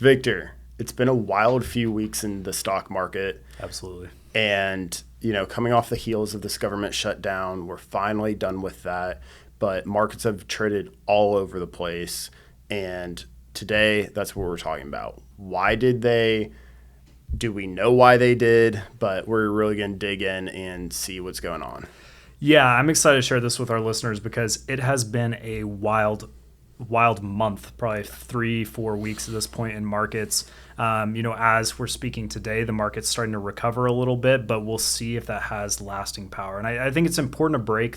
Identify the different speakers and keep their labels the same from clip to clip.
Speaker 1: Victor, it's been a wild few weeks in the stock market.
Speaker 2: Absolutely.
Speaker 1: And, coming off the heels of this government shutdown, we're finally done with that. But markets have traded all over the place. And today, that's what we're talking about. Why did they? Do we know why they did? But we're really going to dig in and see what's going on.
Speaker 2: Yeah, I'm excited to share this with our listeners because it has been a wild month, probably 3-4 weeks at this point in markets. As we're speaking today, the market's starting to recover a little bit, but we'll see if that has lasting power. And I think it's important to break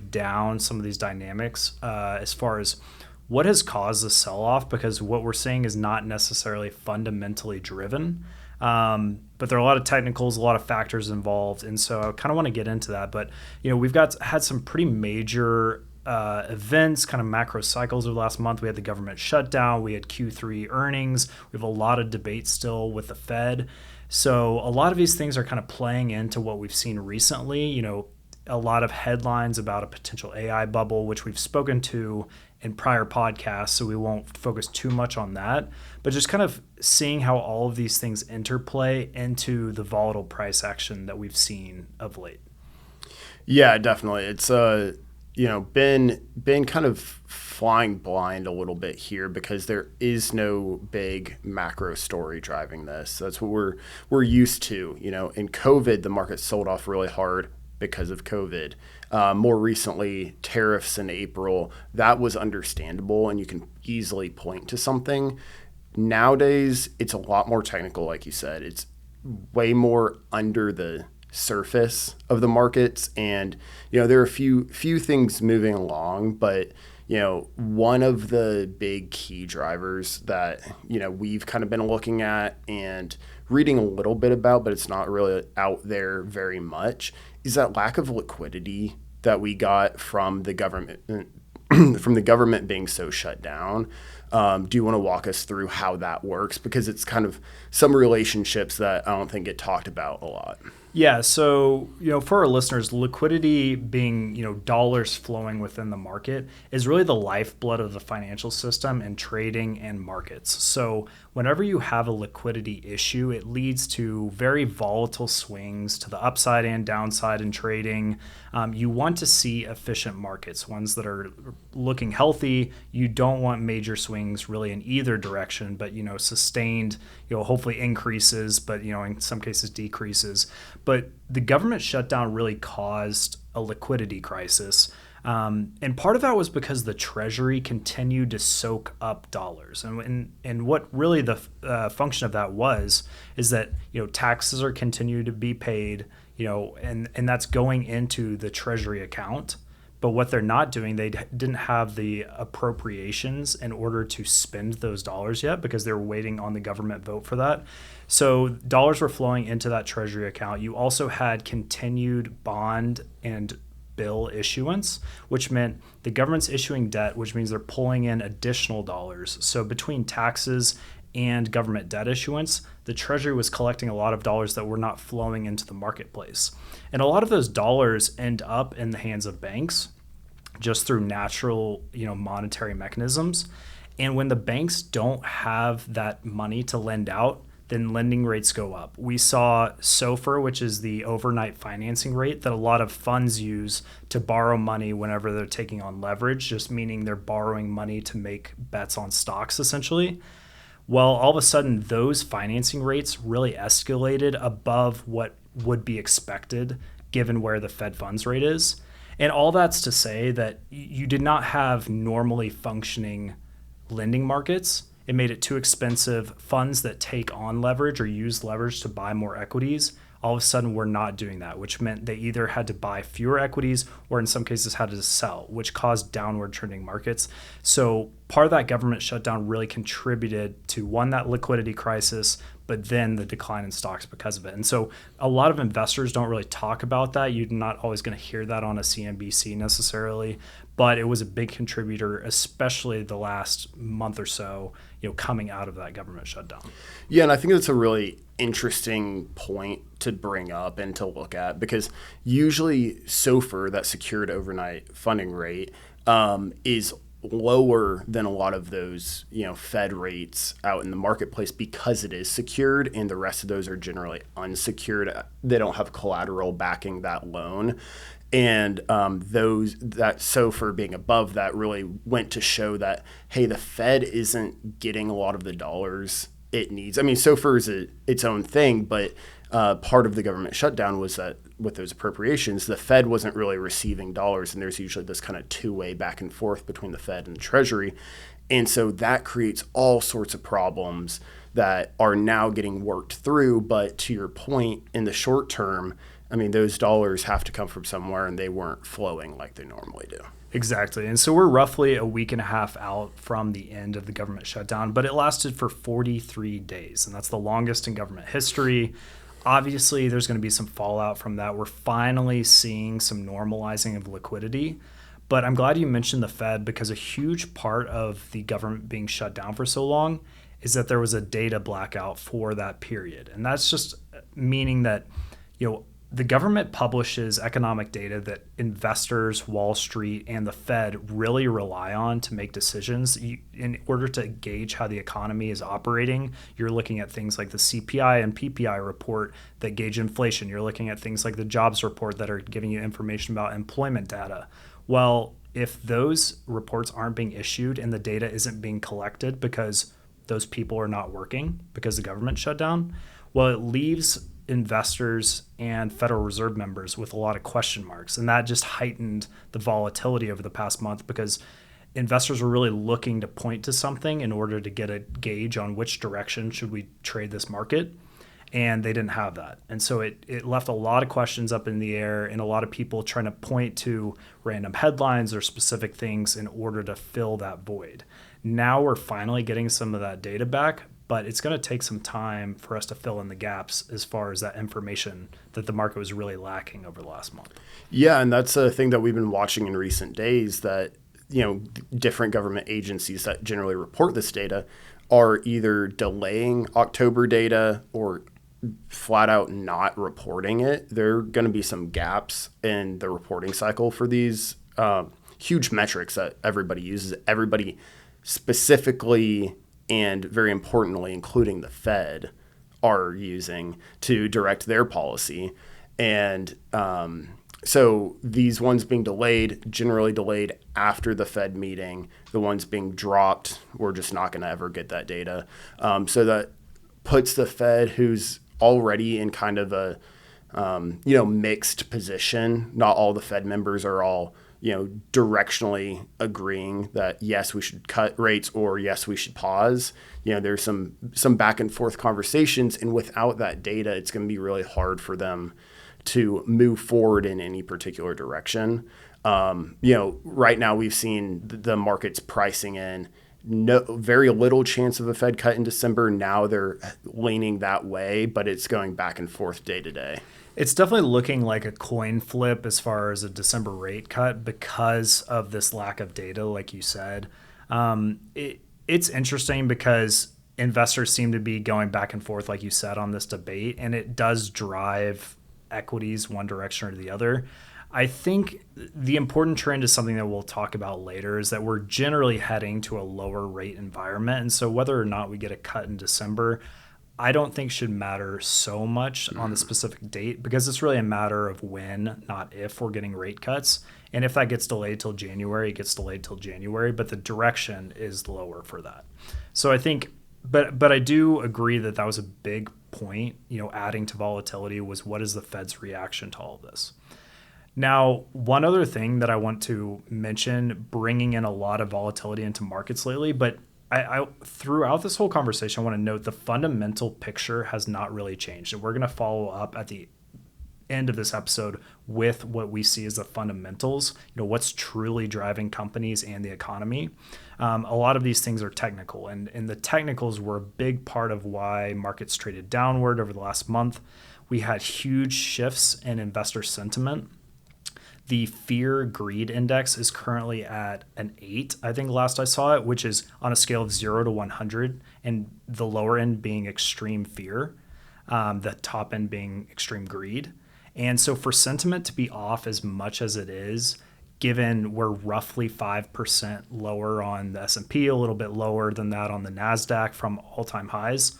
Speaker 2: down some of these dynamics as far as what has caused the sell-off, because what we're seeing is not necessarily fundamentally driven. But there are a lot of technicals, a lot of factors involved. And so I kind of want to get into that. But, we've had some pretty major events, kind of macro cycles over the last month. We had the government shutdown. We had Q3 earnings. We have a lot of debate still with the Fed. So a lot of these things are kind of playing into what we've seen recently. A lot of headlines about a potential AI bubble, which we've spoken to in prior podcasts, so we won't focus too much on that. But just kind of seeing how all of these things interplay into the volatile price action that we've seen of late.
Speaker 1: Yeah, definitely. It's been kind of flying blind a little bit here because there is no big macro story driving this. That's what we're used to. In COVID, the market sold off really hard because of COVID. More recently, tariffs in April, that was understandable and you can easily point to something. Nowadays, it's a lot more technical, like you said. It's way more under the surface of the markets, and there are a few things moving along, but one of the big key drivers that we've kind of been looking at and reading a little bit about, but it's not really out there very much, is that lack of liquidity that we got from the government from the government being so shut down. Do you want to walk us through how that works? Because it's kind of some relationships that I don't think get talked about a lot.
Speaker 2: Yeah, so for our listeners, liquidity being dollars flowing within the market is really the lifeblood of the financial system and trading and markets. So whenever you have a liquidity issue, it leads to very volatile swings to the upside and downside in trading. You want to see efficient markets, ones that are looking healthy. You don't want major swings really in either direction, but sustained, hopefully increases, but in some cases decreases. But the government shutdown really caused a liquidity crisis. And part of that was because the Treasury continued to soak up dollars. And what really the function of that is that, taxes are continued to be paid, and that's going into the Treasury account. But what they're not doing, they didn't have the appropriations in order to spend those dollars yet because they were waiting on the government vote for that. So dollars were flowing into that Treasury account. You also had continued bond and bill issuance, which meant the government's issuing debt, which means they're pulling in additional dollars. So between taxes and government debt issuance, the Treasury was collecting a lot of dollars that were not flowing into the marketplace. And a lot of those dollars end up in the hands of banks just through natural, monetary mechanisms. And when the banks don't have that money to lend out, then lending rates go up. We saw SOFR, which is the overnight financing rate that a lot of funds use to borrow money whenever they're taking on leverage, just meaning they're borrowing money to make bets on stocks, essentially. Well, all of a sudden, those financing rates really escalated above what would be expected given where the Fed funds rate is. And all that's to say that you did not have normally functioning lending markets. It made it too expensive. Funds that take on leverage or use leverage to buy more equities, all of a sudden we're not doing that, which meant they either had to buy fewer equities or in some cases had to sell, which caused downward trending markets. So part of that government shutdown really contributed to, one, that liquidity crisis, but then the decline in stocks because of it. And so a lot of investors don't really talk about that. You're not always going to hear that on a CNBC necessarily, but it was a big contributor, especially the last month or so, coming out of that government shutdown.
Speaker 1: Yeah, and I think that's a really interesting point to bring up and to look at, because usually SOFR, that secured overnight funding rate, is lower than a lot of those, Fed rates out in the marketplace because it is secured, and the rest of those are generally unsecured. They don't have collateral backing that loan. And that SOFR being above that really went to show that, hey, the Fed isn't getting a lot of the dollars it needs. I mean, SOFR is its own thing, but part of the government shutdown was that with those appropriations, the Fed wasn't really receiving dollars, and there's usually this kind of two-way back and forth between the Fed and the Treasury. And so that creates all sorts of problems that are now getting worked through. But to your point, in the short term, I mean, those dollars have to come from somewhere, and they weren't flowing like they normally do.
Speaker 2: Exactly. And so we're roughly a week and a half out from the end of the government shutdown, but it lasted for 43 days, and that's the longest in government history. Obviously, there's going to be some fallout from that. We're finally seeing some normalizing of liquidity. But I'm glad you mentioned the Fed, because a huge part of the government being shut down for so long is that there was a data blackout for that period. And that's just meaning that, the government publishes economic data that investors, Wall Street, and the Fed really rely on to make decisions. In order to gauge how the economy is operating, you're looking at things like the CPI and PPI report that gauge inflation. You're looking at things like the jobs report that are giving you information about employment data. Well, if those reports aren't being issued and the data isn't being collected because those people are not working because the government shut down, well, it leaves investors and Federal Reserve members with a lot of question marks. And that just heightened the volatility over the past month, because investors were really looking to point to something in order to get a gauge on which direction should we trade this market. And they didn't have that. And so it left a lot of questions up in the air, and a lot of people trying to point to random headlines or specific things in order to fill that void. Now we're finally getting some of that data back, but it's going to take some time for us to fill in the gaps as far as that information that the market was really lacking over the last month.
Speaker 1: Yeah, and that's a thing that we've been watching in recent days, that different government agencies that generally report this data are either delaying October data or flat out not reporting it. There are going to be some gaps in the reporting cycle for these huge metrics that everybody uses. Everybody specifically, and very importantly, including the Fed, are using to direct their policy. And so these ones being delayed, generally delayed after the Fed meeting, the ones being dropped, we're just not going to ever get that data. So that puts the Fed, who's already in kind of a mixed position. Not all the Fed members are all directionally agreeing that yes, we should cut rates, or yes, we should pause. There's some back and forth conversations, and without that data, it's going to be really hard for them to move forward in any particular direction. Right now we've seen the markets pricing in very little chance of a Fed cut in December. Now they're leaning that way, but it's going back and forth day to day.
Speaker 2: It's definitely looking like a coin flip as far as a December rate cut because of this lack of data, like you said. It's interesting because investors seem to be going back and forth, like you said, on this debate, and it does drive equities one direction or the other. I think the important trend is something that we'll talk about later, is that we're generally heading to a lower rate environment. And so whether or not we get a cut in December, I don't think should matter so much on the specific date, because it's really a matter of when, not if, we're getting rate cuts. And if that gets delayed till January, it gets delayed till January, but the direction is lower for that. So I think, but I do agree that that was a big point, adding to volatility was, what is the Fed's reaction to all of this? Now, one other thing that I want to mention, bringing in a lot of volatility into markets lately, but I throughout this whole conversation, I want to note the fundamental picture has not really changed. And we're going to follow up at the end of this episode with what we see as the fundamentals, what's truly driving companies and the economy. A lot of these things are technical, and the technicals were a big part of why markets traded downward over the last month. We had huge shifts in investor sentiment. The fear greed index is currently at an 8, I think last I saw it, which is on a scale of 0 to 100, and the lower end being extreme fear, the top end being extreme greed. And so for sentiment to be off as much as it is, given we're roughly 5% lower on the S&P, a little bit lower than that on the NASDAQ from all-time highs.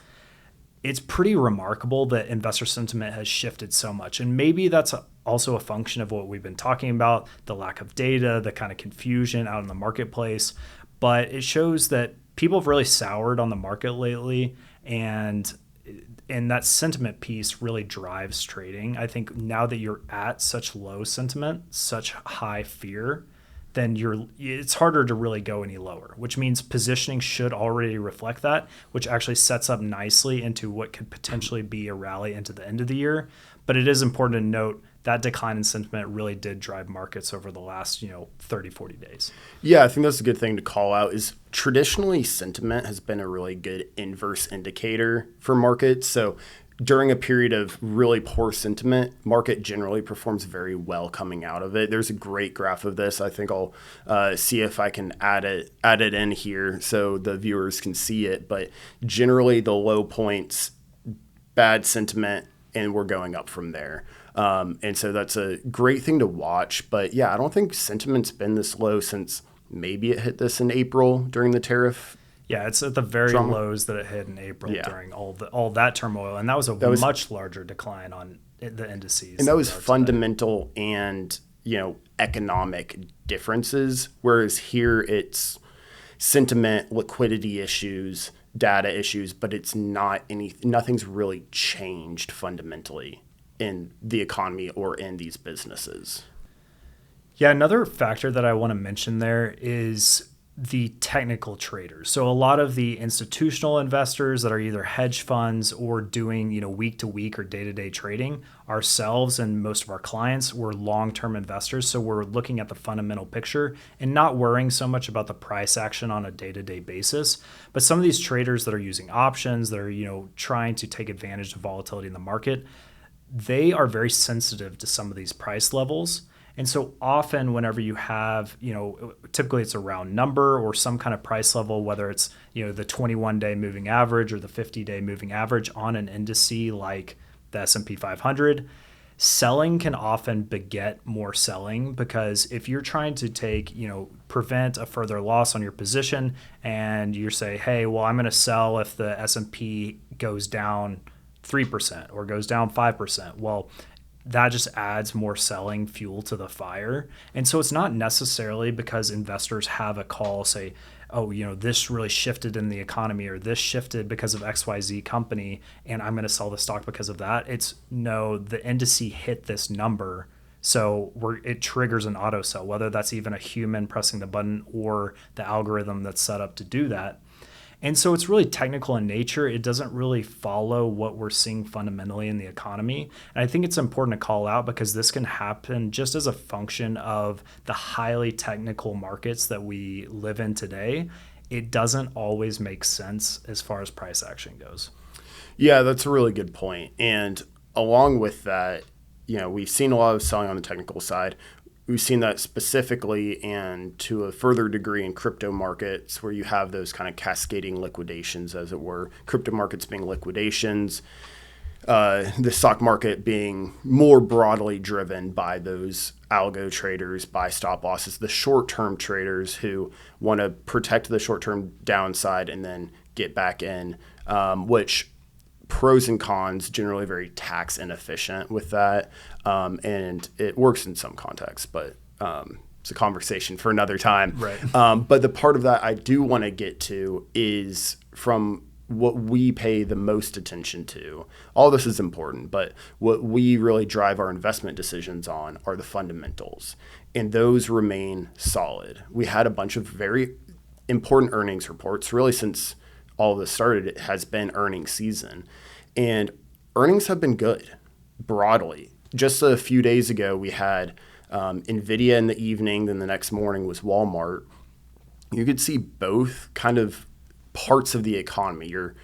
Speaker 2: It's pretty remarkable that investor sentiment has shifted so much. And maybe that's also a function of what we've been talking about, the lack of data, the kind of confusion out in the marketplace. But it shows that people have really soured on the market lately, and that sentiment piece really drives trading. I think now that you're at such low sentiment, such high fear, then it's harder to really go any lower, which means positioning should already reflect that, which actually sets up nicely into what could potentially be a rally into the end of the year. But it is important to note that decline in sentiment really did drive markets over the last 30, 40 days.
Speaker 1: Yeah, I think that's a good thing to call out is traditionally sentiment has been a really good inverse indicator for markets. So during a period of really poor sentiment, market generally performs very well coming out of it. There's a great graph of this. I think I'll see if I can add it in here so the viewers can see it. But generally the low points, bad sentiment, and we're going up from there. And so that's a great thing to watch. But yeah, I don't think sentiment's been this low since maybe it hit this in April during the tariff.
Speaker 2: Yeah, it's at the very
Speaker 1: drama.
Speaker 2: Lows that it hit in April during all that turmoil. And that was a much larger decline on the indices.
Speaker 1: And that was fundamental and, economic differences. Whereas here it's sentiment, liquidity issues, data issues, but it's not nothing's really changed fundamentally in the economy or in these businesses.
Speaker 2: Yeah, another factor that I want to mention there is the technical traders. So a lot of the institutional investors that are either hedge funds or doing, week to week or day-to-day trading, ourselves and most of our clients, we're long-term investors. So we're looking at the fundamental picture and not worrying so much about the price action on a day-to-day basis. But some of these traders that are using options, that are, trying to take advantage of volatility in the market, they are very sensitive to some of these price levels. And so often whenever you have, typically it's a round number or some kind of price level, whether it's, the 21-day moving average or the 50-day moving average on an indice like the S&P 500, selling can often beget more selling, because if you're trying to prevent a further loss on your position and you say, hey, well, I'm going to sell if the S&P goes down 3% or goes down 5%. Well, that just adds more selling fuel to the fire. And so it's not necessarily because investors have a call, say, oh, this really shifted in the economy or this shifted because of XYZ company and I'm going to sell the stock because of that. It's no, the indice hit this number. So it triggers an auto sell, whether that's even a human pressing the button or the algorithm that's set up to do that. And so it's really technical in nature. It doesn't really follow what we're seeing fundamentally in the economy. And I think it's important to call out because this can happen just as a function of the highly technical markets that we live in today. It doesn't always make sense as far as price action goes.
Speaker 1: Yeah, that's a really good point. And along with that, we've seen a lot of selling on the technical side. We've seen that specifically and to a further degree in crypto markets where you have those kind of cascading liquidations, as it were, crypto markets being liquidations, the stock market being more broadly driven by those algo traders, by stop losses, the short-term traders who want to protect the short-term downside and then get back in, which pros and cons, generally very tax inefficient with that. And it works in some contexts, but it's a conversation for another time.
Speaker 2: Right.
Speaker 1: But the part of that I do want to get to is from what we pay the most attention to. All this is important, but what we really drive our investment decisions on are the fundamentals. And those remain solid. We had a bunch of very important earnings reports, really since all of this started. It has been earnings season, and earnings have been good broadly. Just a few days ago, we had NVIDIA in the evening, then the next morning was Walmart. You could see both kind of parts of the economy, your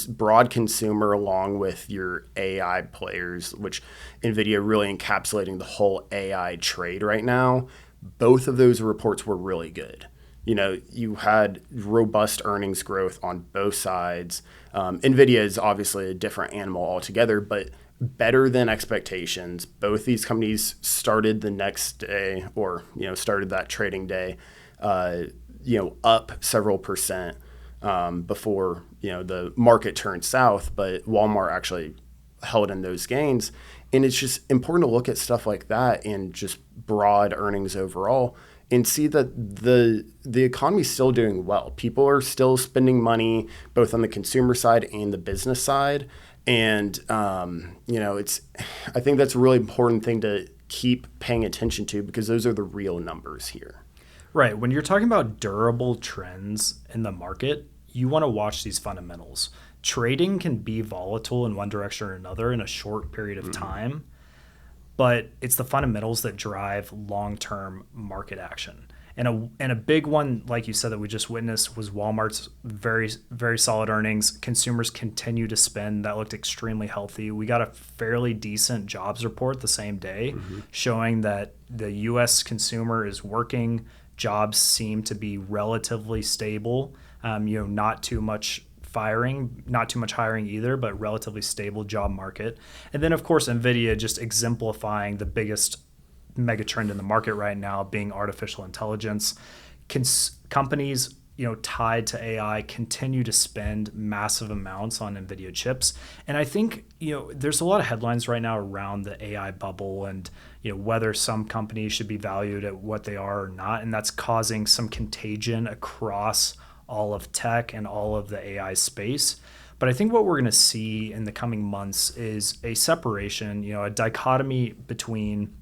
Speaker 1: broad consumer along with your AI players, which NVIDIA really encapsulating the whole AI trade right now. Both of those reports were really good. You had robust earnings growth on both sides. NVIDIA is obviously a different animal altogether, but better than expectations. Both these companies started the next day, or started that trading day, up several percent before the market turned south. But Walmart actually held in those gains, and it's just important to look at stuff like that and just broad earnings overall, and see that the economy is still doing well. People are still spending money both on the consumer side and the business side. And, I think that's a really important thing to keep paying attention to, because those are the real numbers here.
Speaker 2: Right. When you're talking about durable trends in the market, you want to watch these fundamentals. Trading can be volatile in one direction or another in a short period of time, but it's the fundamentals that drive long-term market action. And a big one, like you said, that we just witnessed was Walmart's very, very solid earnings. Consumers continue to spend. That looked extremely healthy. We got a fairly decent jobs report the same day, showing that the U.S. consumer is working. Jobs seem to be relatively stable. Not too much firing, not too much hiring either, but relatively stable job market. And then, of course, NVIDIA just exemplifying the biggest megatrend in the market right now, being artificial intelligence. Companies, tied to AI continue to spend massive amounts on NVIDIA chips. And I think, there's a lot of headlines right now around the AI bubble and, whether some companies should be valued at what they are or not. And that's causing some contagion across all of tech and all of the AI space. But I think what we're going to see in the coming months is a separation, a dichotomy between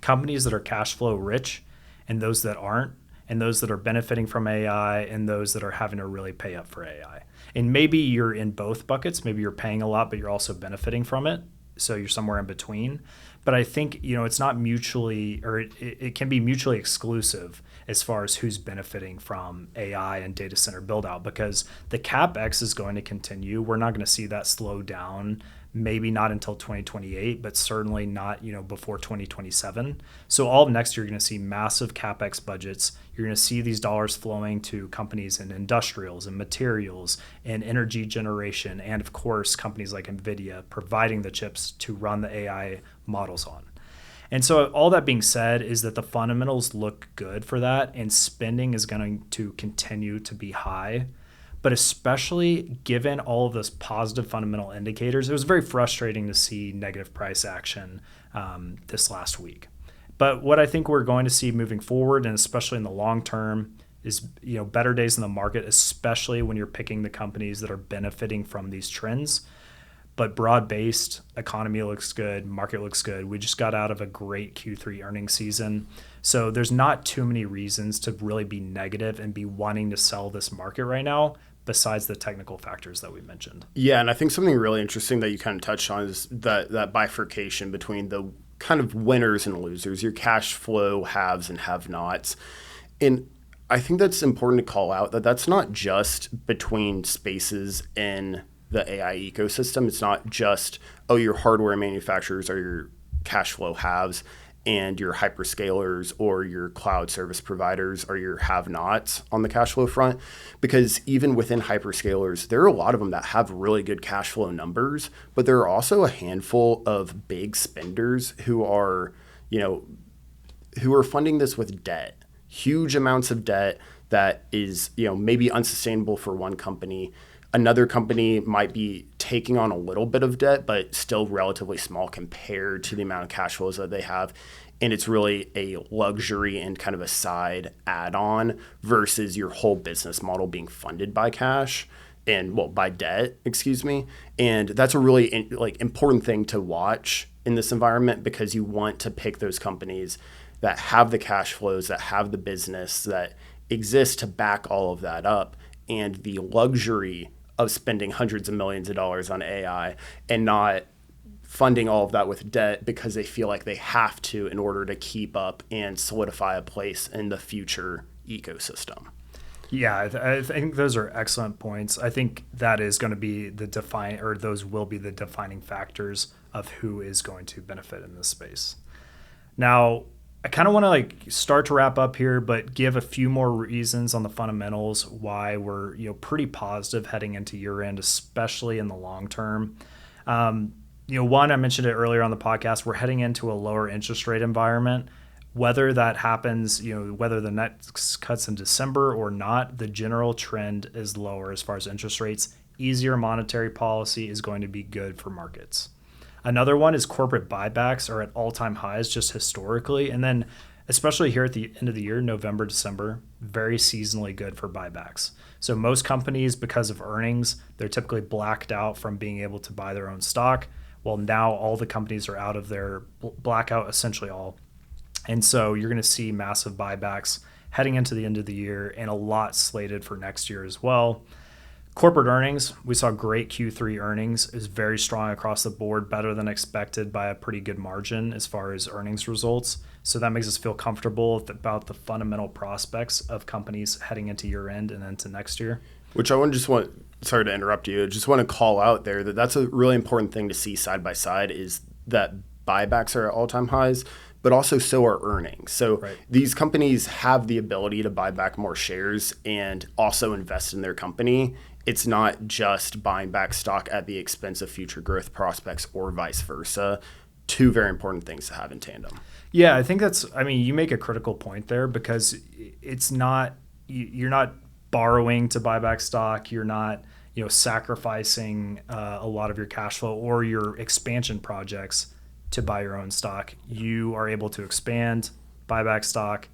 Speaker 2: companies that are cash flow rich and those that aren't, and those that are benefiting from AI and those that are having to really pay up for AI. And maybe you're in both buckets. Maybe you're paying a lot, but you're also benefiting from it. So you're somewhere in between. But I think, it's not mutually, or it can be mutually exclusive as far as who's benefiting from AI and data center build out, because the CapEx is going to continue. We're not going to see that slow down. Maybe not until 2028, but certainly not, before 2027. So all of next year, you're going to see massive CapEx budgets. You're going to see these dollars flowing to companies in industrials and materials and energy generation. And of course, companies like NVIDIA providing the chips to run the AI models on. And so all that being said is that the fundamentals look good for that, and spending is going to continue to be high. But especially given all of those positive fundamental indicators, it was very frustrating to see negative price action this last week. But what I think we're going to see moving forward, and especially in the long term, is better days in the market, especially when you're picking the companies that are benefiting from these trends. But broad-based, economy looks good, market looks good. We just got out of a great Q3 earnings season. So there's not too many reasons to really be negative and be wanting to sell this market right now, besides the technical factors that we mentioned.
Speaker 1: Yeah, and I think something really interesting that you kind of touched on is that bifurcation between the kind of winners and losers, your cash flow haves and have-nots. And I think that's important to call out, that that's not just between spaces in the AI ecosystem. It's not just, your hardware manufacturers are your cash flow haves, and your hyperscalers or your cloud service providers are your have-nots on the cash flow front. Because even within hyperscalers, there are a lot of them that have really good cash flow numbers, but there are also a handful of big spenders who are funding this with debt, huge amounts of debt that is, maybe unsustainable for one company. Another company might be taking on a little bit of debt, but still relatively small compared to the amount of cash flows that they have. And it's really a luxury and kind of a side add-on versus your whole business model being funded by cash by debt, excuse me. And that's a really important thing to watch in this environment, because you want to pick those companies that have the cash flows, that have the business that exists to back all of that up, and the luxury of spending hundreds of millions of dollars on AI and not funding all of that with debt because they feel like they have to in order to keep up and solidify a place in the future ecosystem.
Speaker 2: Yeah, I think those are excellent points. I think that is going to be those will be the defining factors of who is going to benefit in this space. Now, I kind of want to start to wrap up here, but give a few more reasons on the fundamentals why we're pretty positive heading into year end, especially in the long term. One, I mentioned it earlier on the podcast, we're heading into a lower interest rate environment. Whether that happens, whether the next cuts in December or not, the general trend is lower as far as interest rates. Easier monetary policy is going to be good for markets. Another one is corporate buybacks are at all-time highs just historically. And then especially here at the end of the year, November, December, very seasonally good for buybacks. So most companies, because of earnings, they're typically blacked out from being able to buy their own stock. Well, now all the companies are out of their blackout, essentially all. And so you're going to see massive buybacks heading into the end of the year and a lot slated for next year as well. Corporate earnings, we saw great Q3 earnings, is very strong across the board, better than expected by a pretty good margin as far as earnings results. So that makes us feel comfortable about the fundamental prospects of companies heading into year end and into next year.
Speaker 1: Which sorry to interrupt you, I just want to call out there that that's a really important thing to see side by side is that buybacks are at all-time highs, but also so are earnings. So These companies have the ability to buy back more shares and also invest in their company. It's not just buying back stock at the expense of future growth prospects or vice versa. Two very important things to have in tandem.
Speaker 2: Yeah, I think you make a critical point there because you're not borrowing to buy back stock. You're not, sacrificing a lot of your cash flow or your expansion projects to buy your own stock. You are able to expand, buy back stock,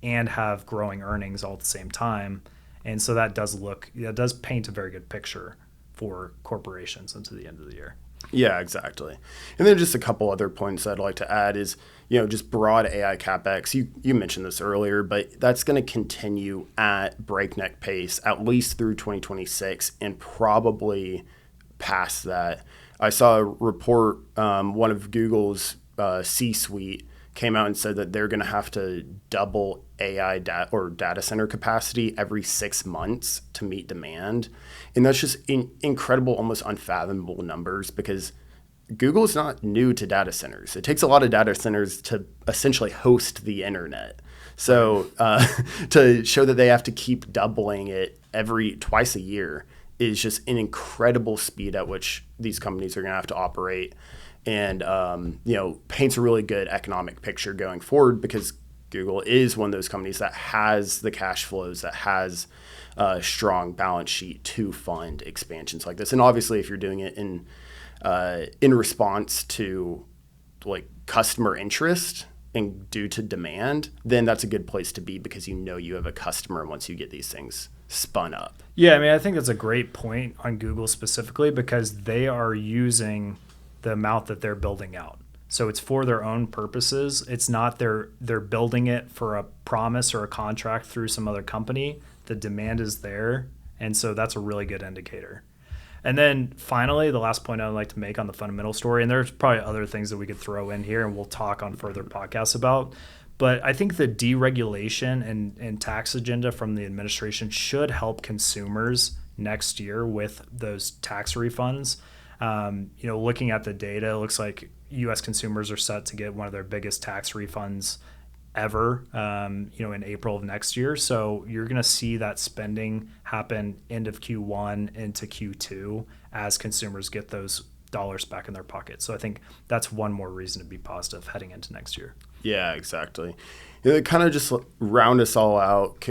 Speaker 2: and have growing earnings all at the same time. And so that does paint a very good picture for corporations into the end of the year.
Speaker 1: Yeah, exactly. And then just a couple other points I'd like to add is, just broad AI CapEx. You mentioned this earlier, but that's going to continue at breakneck pace, at least through 2026 and probably past that. I saw a report, one of Google's C-suite came out and said that they're going to have to double AI data center capacity every 6 months to meet demand. And that's just incredible, almost unfathomable numbers because Google is not new to data centers. It takes a lot of data centers to essentially host the internet. So to show that they have to keep doubling it twice a year is just an incredible speed at which these companies are going to have to operate. And, paints a really good economic picture going forward because Google is one of those companies that has the cash flows, that has a strong balance sheet to fund expansions like this. And obviously, if you're doing it in response to like customer interest and due to demand, then that's a good place to be because you have a customer once you get these things spun up.
Speaker 2: Yeah, I think that's a great point on Google specifically because they are using the amount that they're building out. So it's for their own purposes. It's not they're building it for a promise or a contract through some other company. The demand is there. And so that's a really good indicator. And then finally, the last point I'd like to make on the fundamental story, and there's probably other things that we could throw in here and we'll talk on further podcasts about, but I think the deregulation and tax agenda from the administration should help consumers next year with those tax refunds. Looking at the data, it looks like U.S. consumers are set to get one of their biggest tax refunds ever, in April of next year. So you're going to see that spending happen end of Q1 into Q2 as consumers get those dollars back in their pocket. So I think that's one more reason to be positive heading into next year.
Speaker 1: Yeah, exactly. Kind of just round us all out,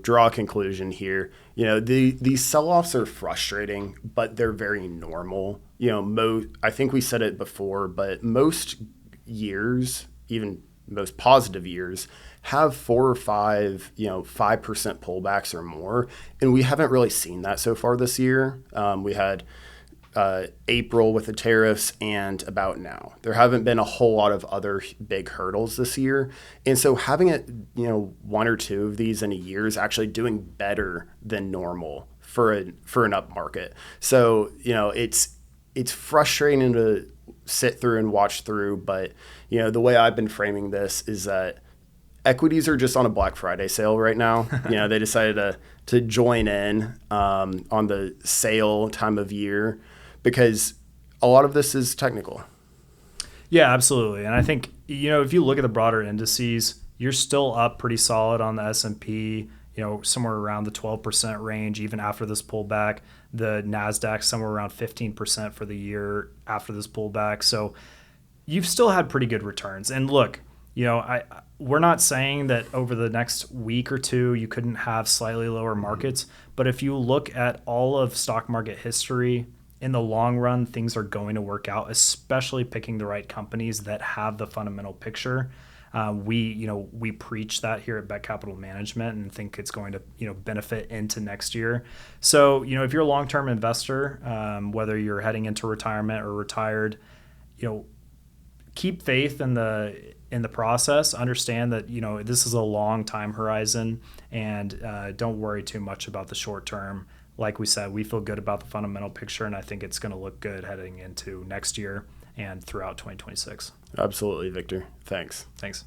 Speaker 1: draw a conclusion here. These sell-offs are frustrating, but they're very normal. I think we said it before, but most years, even most positive years, have 4 or 5, 5% pullbacks or more. And we haven't really seen that so far this year. We had April with the tariffs and about now. There haven't been a whole lot of other big hurdles this year. And so having it, 1 or 2 of these in a year is actually doing better than normal for an up market. So, it's frustrating to sit through and watch through, but the way I've been framing this is that equities are just on a Black Friday sale right now. They decided to join in on the sale time of year because a lot of this is technical.
Speaker 2: Yeah, absolutely. And I think, if you look at the broader indices, you're still up pretty solid on the S&P, somewhere around the 12% range, even after this pullback. The NASDAQ somewhere around 15% for the year after this pullback. So you've still had pretty good returns. And look, we're not saying that over the next week or two you couldn't have slightly lower markets, but if you look at all of stock market history, in the long run, things are going to work out, especially picking the right companies that have the fundamental picture. We preach that here at Beck Capital Management and think it's going to benefit into next year. So if you're a long-term investor, whether you're heading into retirement or retired, keep faith in the process. Understand that this is a long time horizon, and don't worry too much about the short term. Like we said, we feel good about the fundamental picture, and I think it's going to look good heading into next year and throughout 2026.
Speaker 1: Absolutely, Victor. Thanks.
Speaker 2: Thanks.